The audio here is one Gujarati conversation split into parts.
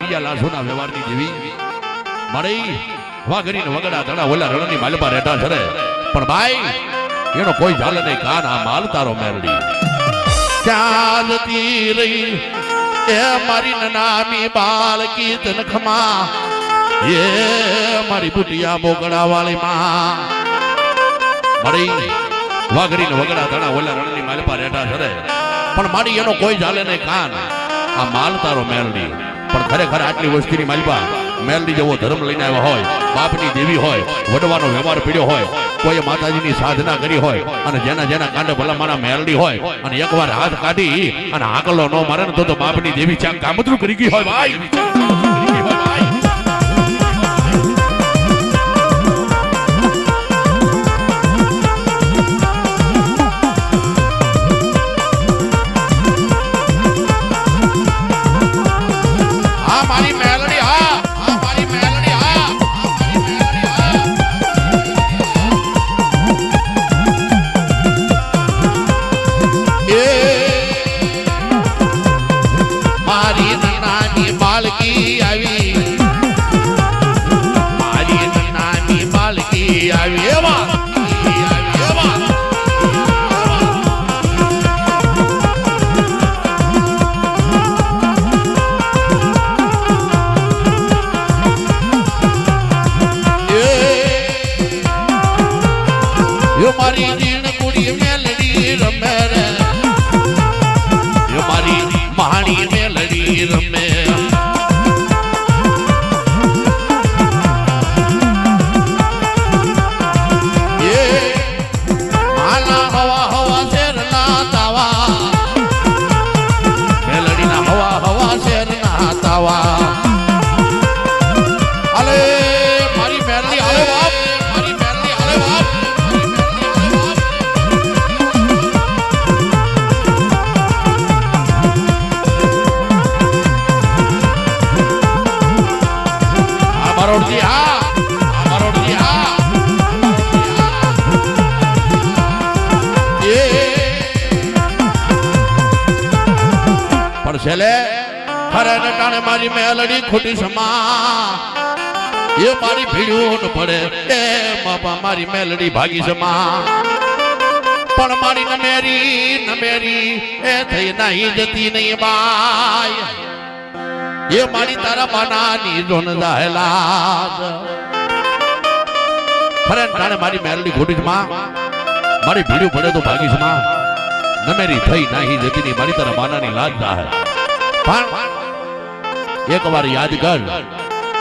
વીડિયા લાસોના વ્યવહારની દેવી મારી વાઘરીને વગડા ધડા ઓલા રણની માલપા રેઠા છે પણ ભાઈ એનો કોઈ ઝાલ નહીં કાન આ માલ તારો મેરડી ચાલતી રહી એ મારી નામી બાળકી તનખમાં એ મારી બુટિયા મોગડા વાળી માં મારી વાઘરીને વગડા ધડા ઓલા રણની માલપા રેઠા છે પણ મારી એનો કોઈ ઝાલે નહીં કાન આ માલ તારો મેરડી પણ ખરેખર આટલી વસ્તીની માલપા મેલડી જેવો ધર્મ લઈને આવ્યા હોય બાપની દેવી હોય વડવાનો વ્યવહાર પીડ્યો હોય કોઈ માતાજીની સાધના કરી હોય અને જેના જેના કાંડે ભલા મારા મેલડી હોય અને એકવાર હાથ કાઢી અને આકલો ન મારે ને તો બાપની દેવી ચાક કામતરું કરી ગઈ હોય ભાઈ મારી મેલડી ખોટી સમા એ મારી ભીડ્યું પડે એ બાપા મારી મેલડી ભાગી સમા પણ મારી નમેરી એ થઈ નહીં જતી નહીં બાય એ મારી તારા બાનાની જોન દાહેલા ખરે ટાણે મારી મેલડી ખોટી સમા મારી ભીડ્યું પડે તો ભાગી સમા નમેરી થઈ નહીં જતી નહીં મારી તારા બાનાની લાજ દાહે પણ એક વાર યાદ કર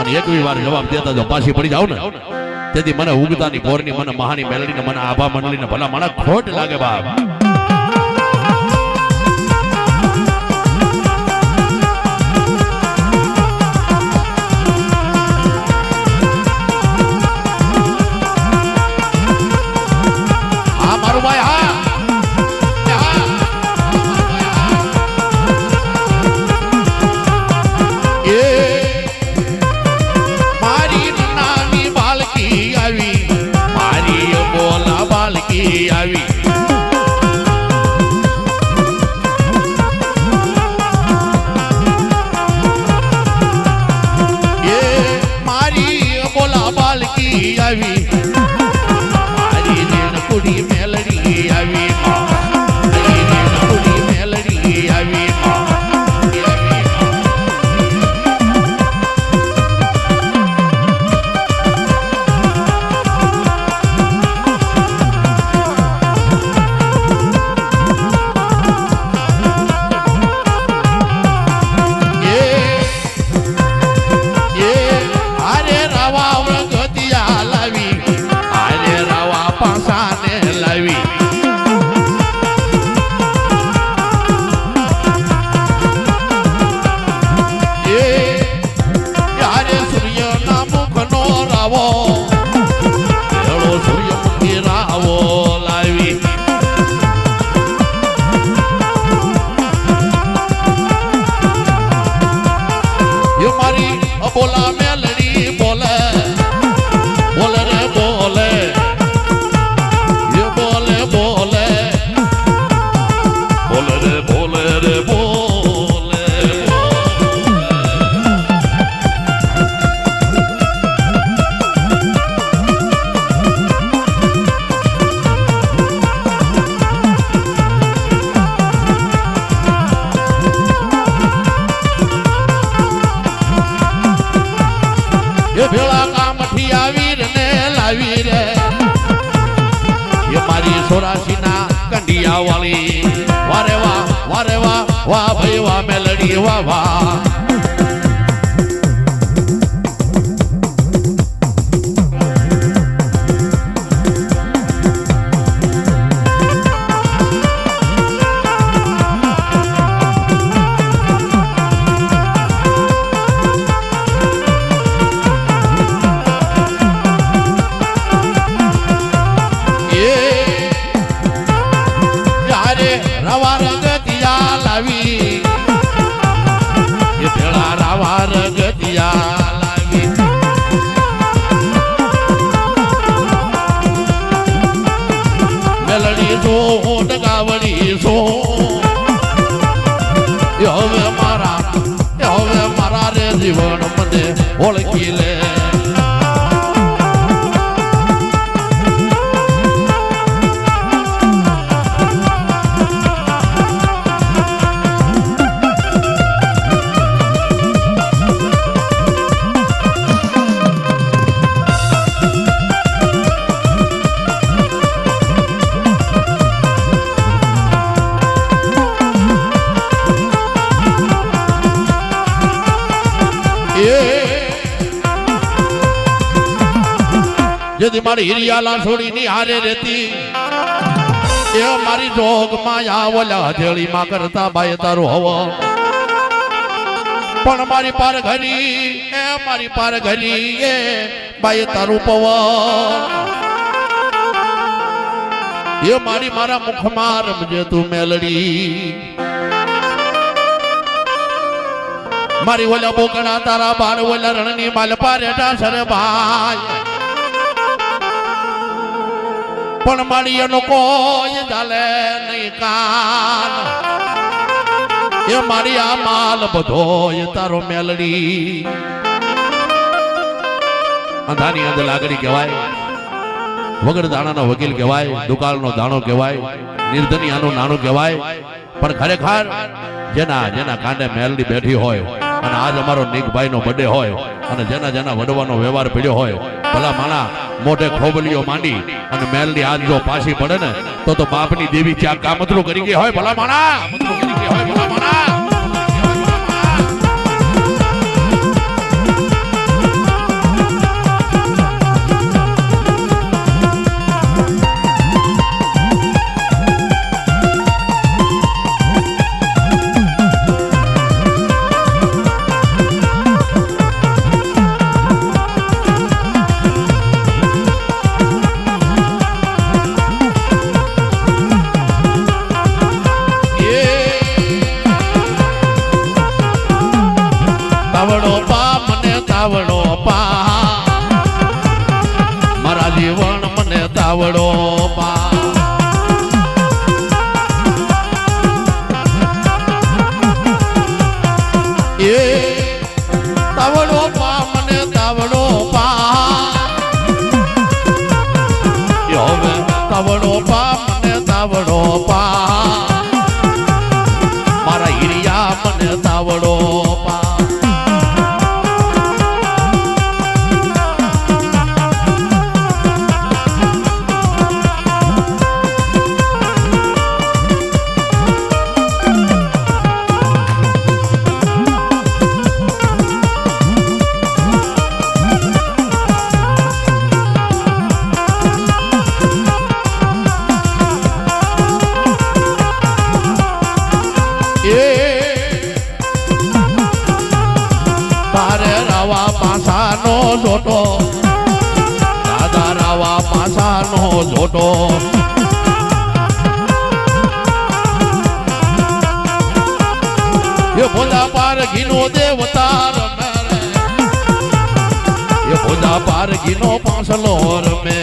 અને એકવી વાર જવાબ દેતા જો પાછી પડી જાવ ને તેથી મને ઉગતાની પોરની મને મહાની મેલડીને મને આભા મંડળીને ભલા મને ખોટ લાગે બાપ હા મારું ભાઈ હા આવી એ મારી બોલા બાલકી આવી મારી રેણ કુડી મેલડી આવી મારી રેણ કુડી મેલડી આવી બોલા મેલડી બોલે બોલે રે બોલે એ બોલે બોલે બોલે રે બોલે રે બોલે એ ભેળા કામથી આવી ને લાવી રે એ મારી 84 ના કંડિયા વાળી વારે વાહ વાહ ભાઈ વાહ મેલડી વાહ વાહ રવા રગતિયા લાવી એ ભેળા રવા રગતિયા લાવી મેલડી સો ડગાવડી સો હવે મારા રે જીવન મને ઓળખી લે यदि मारी हिरियाला छोड़ी नी हारे रहती ये मारी जोग माया वाला हथेली मा करता बाय तारो हवो पण मारी पार घरी ए मारी पार घरी ए बाय तारो पवन ये मारी मारा मुख मार मुझे तू मेलड़ी मारी वाला बोकड़ा तारा बार वाला रणनी मालपा रेटा सर भाई पण मारी एनो कोई जाले नहीं कान ये मारी आ माल बधो ये तारो मेलड़ी अंधानी अंध लागड़ी कहेवाय वगर दाणा नो वकील कहेवाय दुकाल नो दाणो कहेवाय निर्धनिया नो नाणो कहेवाय पण खरेखर जेना जेना कांडे मेलड़ी बैठी होय અને આજ અમારો નીકભાઈ નો બર્થડે હોય અને જેના જેના વડવાનો વ્યવહાર પડ્યો હોય ભલા માણા મોઢે ખોબલીઓ માંડી અને મેલડી આજ જો પાછી પડે ને તો બાપની દેવી ચા કામતરું કરી ગઈ હોય ભલા માણા કામતરું કરી ગઈ હોય ભલા માણા તાવડો પા મારા જીવન મને તાવડો પા એ તાવડો પા મને તાવડો પા હવે તાવડો પા મને તાવડો પા મારા હિરિયા મને તાવડો પા પાસાનો જોટો દાદા રાવા પાસાનો જોટો એ ભોજા પારગીનો દેવતા રમે એ ભોજા પારગીનો પાંસલો રમે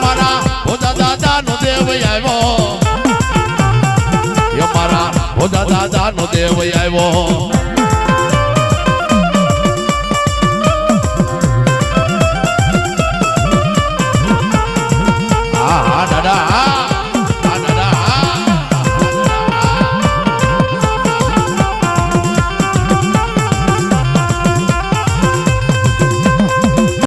મારા ભોજા દાદા નો દેવ આવ્યો દાદા નો દેવ આવ્યો